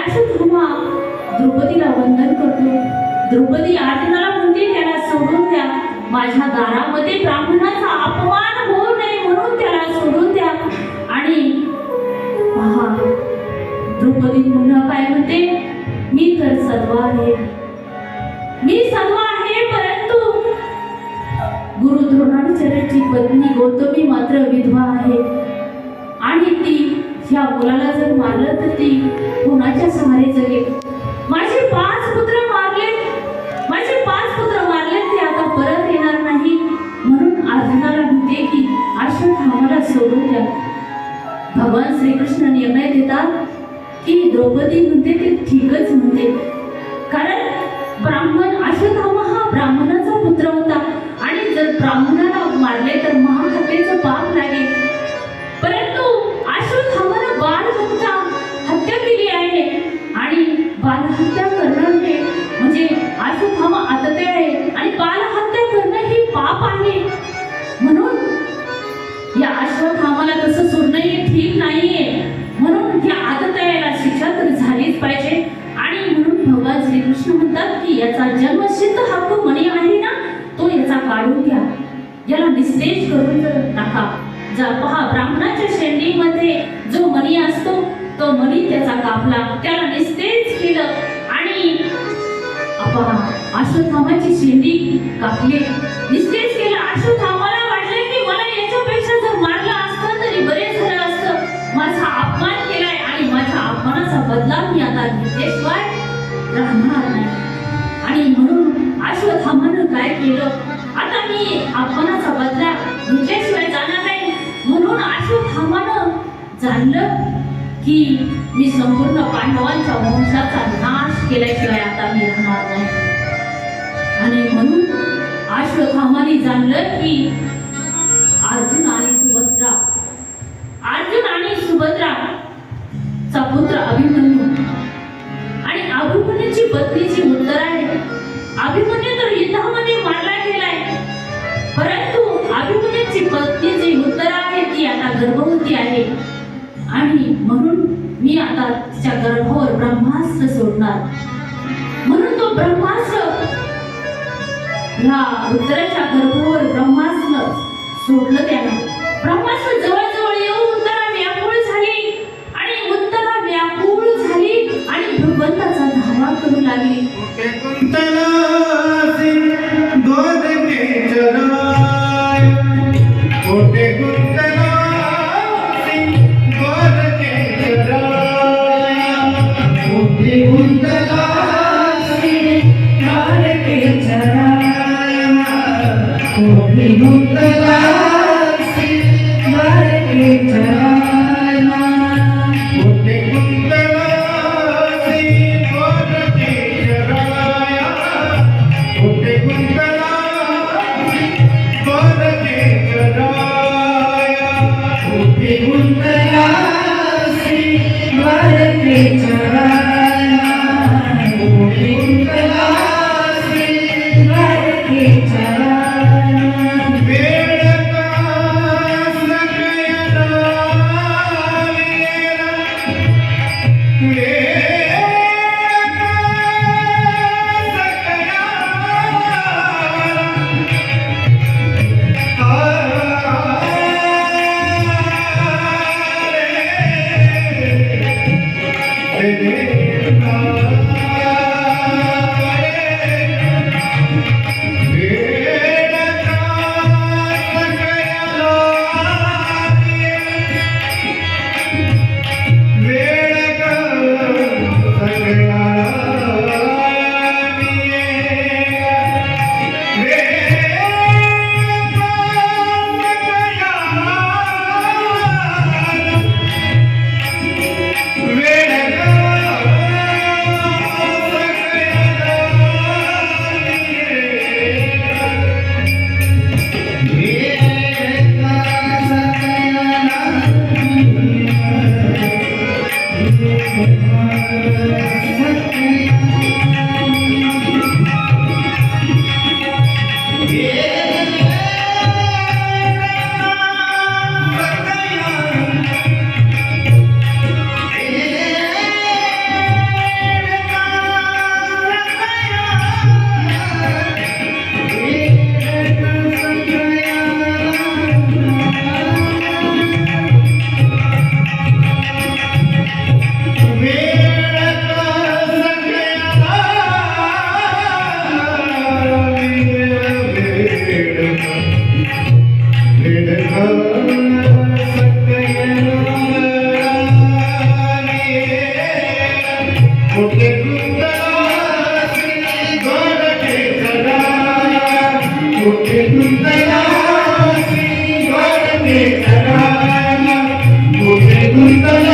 अश्वत्थामा द्रौपदीला वंदन करतो. द्रौपदी अर्जुनाला म्हणते त्याला सोडून द्या, माझ्या दारामध्ये ब्राह्मणाचा अपमान होऊ नये म्हणून त्याला सोडून द्या. आणि पहा द्रौपदी पुन्हा काय म्हणते, मी तर सद्वा आहे, मी सद्वा आहे, परंतु गुरु द्रोणाचार्याची पत्नी गौतमी मात्र विधवा आहे आणि ती ह्या मुलाला जर मारलं तर ती कोणाच्या सहारे जगेल. माझे 5 पुत्र मारले, माझे 5 पुत्र मारले, ते आता परत येणार नाही. म्हणून अर्जुनाला म्हणते की अश्वत्थामाला सोडून द्या. भगवान श्रीकृष्ण निर्णय देतात की द्रौपदी म्हणते ते ठीकच म्हणते, कारण ब्राह्मण अश्वत्थामा हा ब्राह्मणाचा पुत्र होता आणि जर ब्राह्मणाला मारले तर महाहत्येचं पाप लागेल. परंतु अश्वत्थामाने हत्या केली आहे आणि बालहत्या करणं हे म्हणजे अश्वत्थामा आतते आहे आणि बालहत्या करणं हे पाप आहे. म्हणून या अश्वत्थामाला तसं सोडणं हे ठीक नाहीये. म्हणून या आततायाला शिक्षा तर झालीच पाहिजे. आणि म्हणून भगवान श्रीकृष्ण म्हणतात की याचा जन्मसिद्ध हक्क मणी आहे ना, तो याचा काढून घ्या, याला निस्तेज करून टाका. जा पहा ब्राह्मणाच्या शेंडीमध्ये जो मणी असतो तो मणी त्याचा कापला, त्याला निस्तेज केलं आणि अश्वत्थामाची शेंडी कापली, निस्तेज केलं. अश्वत्थामाला वाटले की मला याच्यापेक्षा जर मारलं असतं तरी बरे झालं असतं. माझा अपमान केलाय आणि माझ्या अपमानाचा बदला मी आता घेतल्याशिवाय राहणार नाही. आणि म्हणून अश्वत्थामानं काय केलं, आता मी अपमानाचा बदला घेतल्याशिवाय जाणार नाही. म्हणून अश्वत्थामानं जाणलं की मी संपूर्ण पांडवांच्या वंशाचा नाश केल्याशिवाय आता मी राहणार नाही. आणि म्हणून अश्वत्थामाने जाणलं की अर्जुन आणि सुभद्रा चा पुत्र अभिमन्यू आणि अभिमन्यूची पत्नीची उत्तर आहे. अभिमन्यू तर युद्धामध्ये मारला गेलाय, परंतु अभिमन्यूची पत्नी जी उत्तर आहे ती आता गर्भवती आहे आणि म्हणून मी आता तिच्या गर्भावर ब्रह्मास्त्र सोडणार. म्हणून तो ब्रह्मास्त्र ह्या उत्तराच्या गर्भावर ब्रह्मास्त्र सोडलं त्याने. ब्रह्मास्त्र जवळ येऊन उत्तरा व्याकुळ झाली आणि उत्तरा व्याकुळ झाली आणि भगवंताचा धावा करू लागली. मोठे गुंतलासी गोडके सदा मोठे गुंतलासी गोडके सदा मोठे गुंतलासी